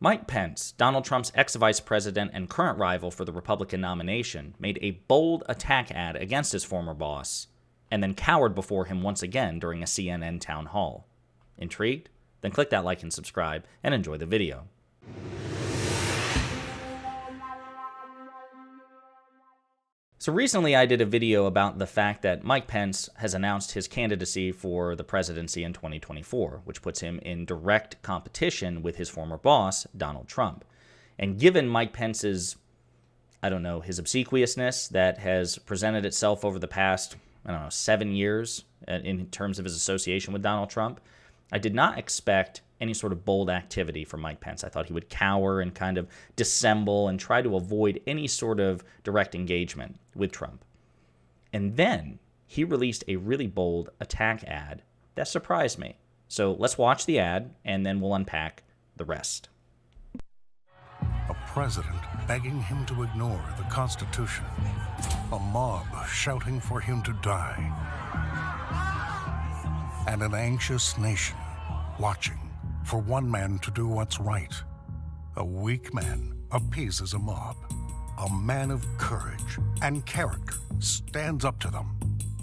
Mike Pence, Donald Trump's ex-vice president and current rival for the Republican nomination, made a bold attack ad against his former boss, and then cowered before him once again during a CNN town hall. Intrigued? Then click that like and subscribe, and enjoy the video. So recently I did a video about the fact that Mike Pence has announced his candidacy for the presidency in 2024, which puts him in direct competition with his former boss, Donald Trump. And given Mike Pence's, his obsequiousness that has presented itself over the past, 7 years in terms of his association with Donald Trump, I did not expect any sort of bold activity from Mike Pence. I thought he would cower and kind of dissemble and try to avoid any sort of direct engagement with Trump. And then he released a really bold attack ad that surprised me. So let's watch the ad and then we'll unpack the rest. A president begging him to ignore the Constitution. A mob shouting for him to die. And an anxious nation watching for one man to do what's right. A weak man appeases a mob. A man of courage and character stands up to them.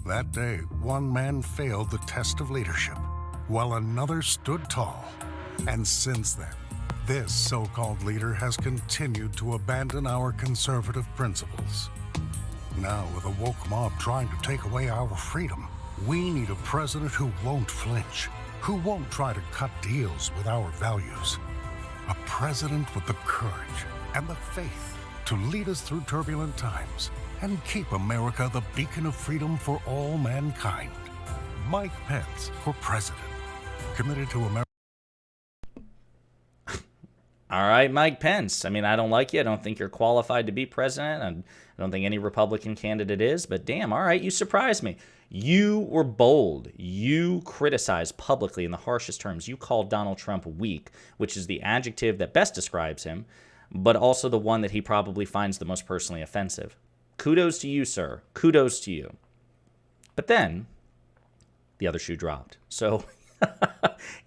That day, one man failed the test of leadership, while another stood tall. And since then, this so-called leader has continued to abandon our conservative principles. Now, with a woke mob trying to take away our freedom, we need a president who won't flinch, who won't try to cut deals with our values. A president with the courage and the faith to lead us through turbulent times and keep America the beacon of freedom for all mankind. Mike Pence for president. Committed to America. All right, Mike Pence. I don't like you. I don't think you're qualified to be president. I don't think any Republican candidate is. But damn, all right, you surprised me. You were bold. You criticized publicly in the harshest terms. You called Donald Trump weak, which is the adjective that best describes him, but also the one that he probably finds the most personally offensive. Kudos to you, sir. Kudos to you. But then the other shoe dropped. So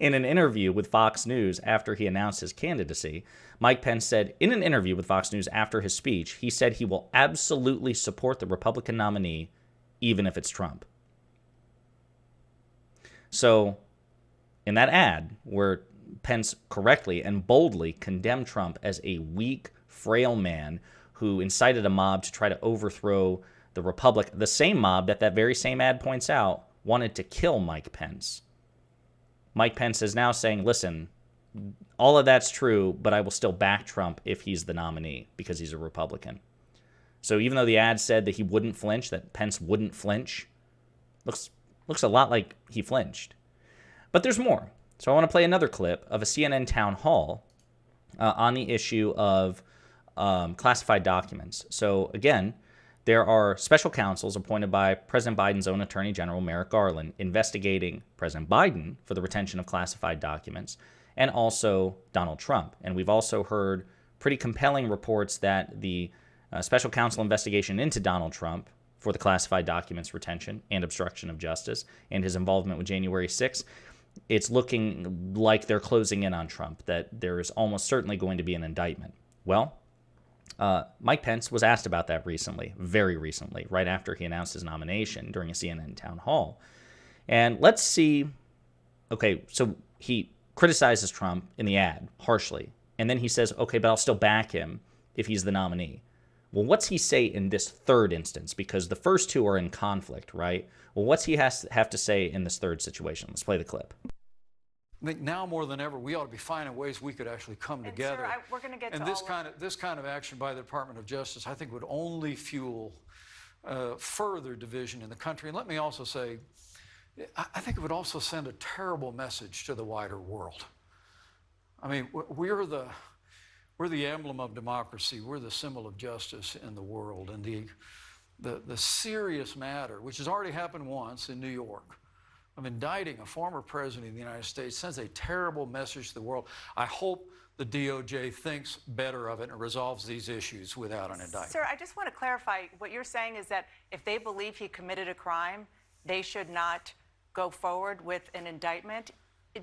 in an interview with Fox News after he announced his candidacy, Mike Pence said in an interview with Fox News after his speech, he said he will absolutely support the Republican nominee, even if it's Trump. So in that ad where Pence correctly and boldly condemned Trump as a weak, frail man who incited a mob to try to overthrow the republic, the same mob that very same ad points out wanted to kill Mike Pence. Mike Pence is now saying, listen, all of that's true, but I will still back Trump if he's the nominee because he's a Republican. So even though the ad said that he wouldn't flinch, that Pence wouldn't flinch, looks a lot like he flinched. But there's more. So I want to play another clip of a CNN town hall on the issue of classified documents. So again, there are special counsels appointed by President Biden's own Attorney General, Merrick Garland, investigating President Biden for the retention of classified documents, and also Donald Trump. And we've also heard pretty compelling reports that the special counsel investigation into Donald Trump for the classified documents retention and obstruction of justice and his involvement with January 6th, it's looking like they're closing in on Trump, that there is almost certainly going to be an indictment. Well, Mike Pence was asked about that recently, very recently, right after he announced his nomination during a CNN town hall. And let's see, okay, so he criticizes Trump in the ad harshly, and then he says, okay, but I'll still back him if he's the nominee. Well, what's he say in this third instance? Because the first two are in conflict, right? Well, what's he have to say in this third situation? Let's play the clip. I think now more than ever, we ought to be finding ways we could actually come together. Sir, we're going to get and to this kind of action by the Department of Justice, I think, would only fuel further division in the country. And let me also say, I think it would also send a terrible message to the wider world. I mean, we're the emblem of democracy. We're the symbol of justice in the world. And the serious matter, which has already happened once in New York, of indicting a former president of the United States sends a terrible message to the world. I hope the DOJ thinks better of it and resolves these issues without an indictment. Sir, I just want to clarify. What you're saying is that if they believe he committed a crime, they should not go forward with an indictment?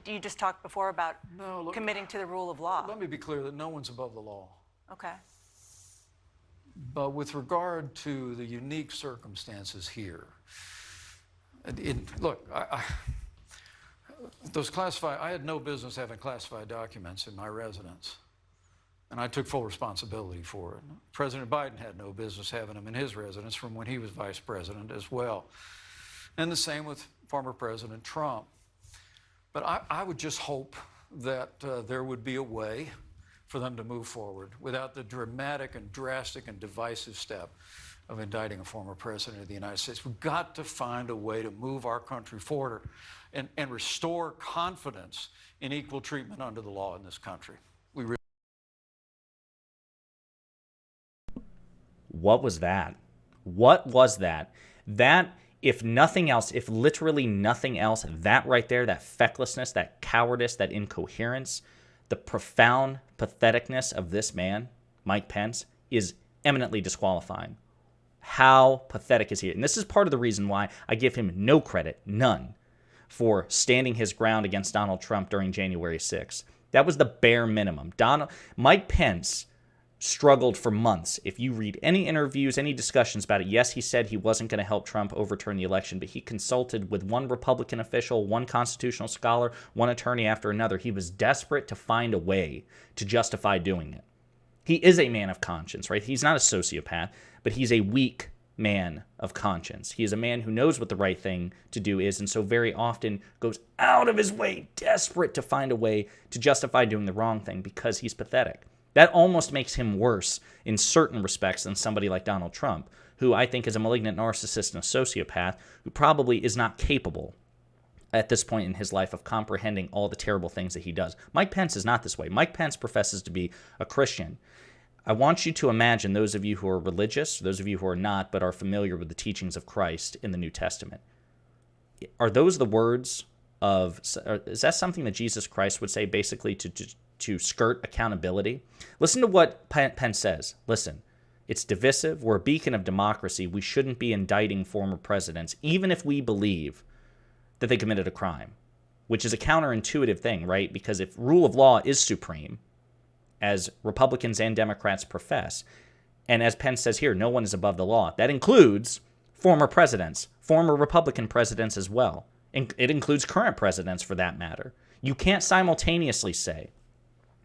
You just talked before about No, look, committing to the rule of law. let me be clear that no one's above the law. Okay. But with regard to the unique circumstances here, look, I had no business having classified documents in my residence, and I took full responsibility for it. President Biden had no business having them in his residence from when he was vice president as well. And the same with former President Trump. But I would just hope that there would be a way for them to move forward without the dramatic and drastic and divisive step of indicting a former president of the United States. We've got to find a way to move our country forward and restore confidence in equal treatment under the law in this country. What was that? What was that? That, if nothing else, if literally nothing else, that right there, that fecklessness, that cowardice, that incoherence, the profound patheticness of this man, Mike Pence, is eminently disqualifying. How pathetic is he? And this is part of the reason why I give him no credit, none, for standing his ground against Donald Trump during January 6th. That was the bare minimum. Mike Pence struggled for months. If you read any interviews, any discussions about it, yes, he said he wasn't going to help Trump overturn the election, but he consulted with one Republican official, one constitutional scholar, one attorney after another. He was desperate to find a way to justify doing it. He is a man of conscience, right? He's not a sociopath, but he's a weak man of conscience. He is a man who knows what the right thing to do is, and so very often goes out of his way, desperate to find a way to justify doing the wrong thing because he's pathetic. That almost makes him worse in certain respects than somebody like Donald Trump, who I think is a malignant narcissist and a sociopath who probably is not capable at this point in his life of comprehending all the terrible things that he does. Mike Pence is not this way. Mike Pence professes to be a Christian. I want you to imagine, those of you who are religious, those of you who are not, but are familiar with the teachings of Christ in the New Testament. Are those the words of, is that something that Jesus Christ would say basically to skirt accountability? Listen to what Pence says. Listen, it's divisive. We're a beacon of democracy. We shouldn't be indicting former presidents, even if we believe that they committed a crime, which is a counterintuitive thing, right? Because if rule of law is supreme, as Republicans and Democrats profess, and as Pence says here, no one is above the law. That includes former presidents, former Republican presidents as well. It includes current presidents for that matter. You can't simultaneously say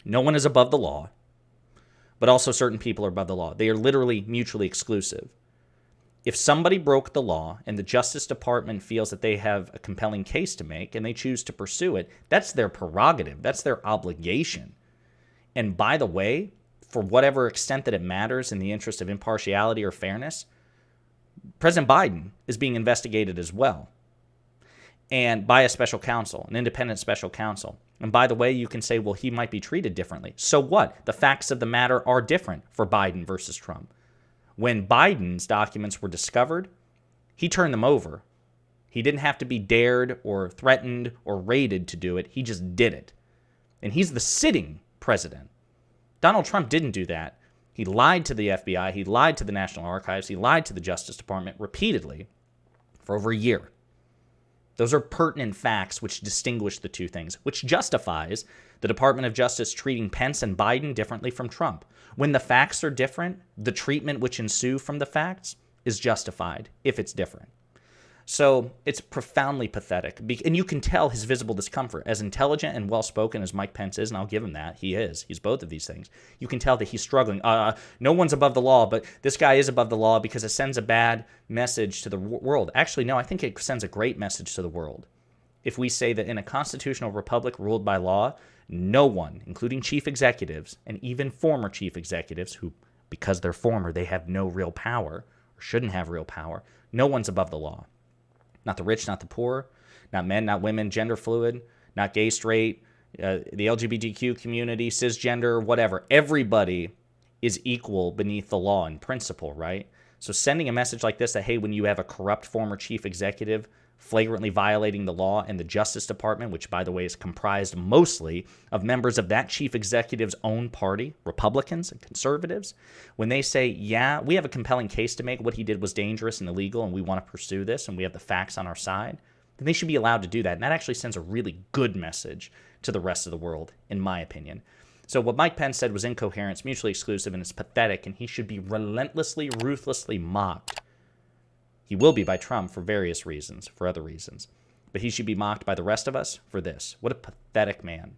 no one is above the law, but also certain people are above the law. They are literally mutually exclusive. If somebody broke the law and the Justice Department feels that they have a compelling case to make and they choose to pursue it, that's their prerogative. That's their obligation. And by the way, for whatever extent that it matters in the interest of impartiality or fairness, President Biden is being investigated as well. And by a special counsel, an independent special counsel. And by the way, you can say, well, he might be treated differently. So what? The facts of the matter are different for Biden versus Trump. When Biden's documents were discovered, he turned them over. He didn't have to be dared or threatened or raided to do it. He just did it. And he's the sitting president. Donald Trump didn't do that. He lied to the FBI. He lied to the National Archives. He lied to the Justice Department repeatedly for over a year. Those are pertinent facts which distinguish the two things, which justifies the Department of Justice treating Pence and Biden differently from Trump. When the facts are different, the treatment which ensue from the facts is justified if it's different. So it's profoundly pathetic. And you can tell his visible discomfort. As intelligent and well-spoken as Mike Pence is, and I'll give him that, he is. He's both of these things. You can tell that he's struggling. No one's above the law, but this guy is above the law because it sends a bad message to the world. Actually, no, I think it sends a great message to the world. If we say that in a constitutional republic ruled by law, no one, including chief executives and even former chief executives who, because they're former, they have no real power or shouldn't have real power, no one's above the law. Not the rich, not the poor, not men, not women, gender fluid, not gay, straight, the LGBTQ community, cisgender, whatever. Everybody is equal beneath the law in principle, right? So sending a message like this that, hey, when you have a corrupt former chief executive flagrantly violating the law and the Justice Department, which, by the way, is comprised mostly of members of that chief executive's own party, Republicans and conservatives, when they say, yeah, we have a compelling case to make, what he did was dangerous and illegal, and we want to pursue this, and we have the facts on our side, then they should be allowed to do that. And that actually sends a really good message to the rest of the world, in my opinion. So what Mike Pence said was incoherent, it's mutually exclusive, and it's pathetic, and he should be relentlessly, ruthlessly mocked. He will be by Trump for various reasons, for other reasons. But he should be mocked by the rest of us for this. What a pathetic man.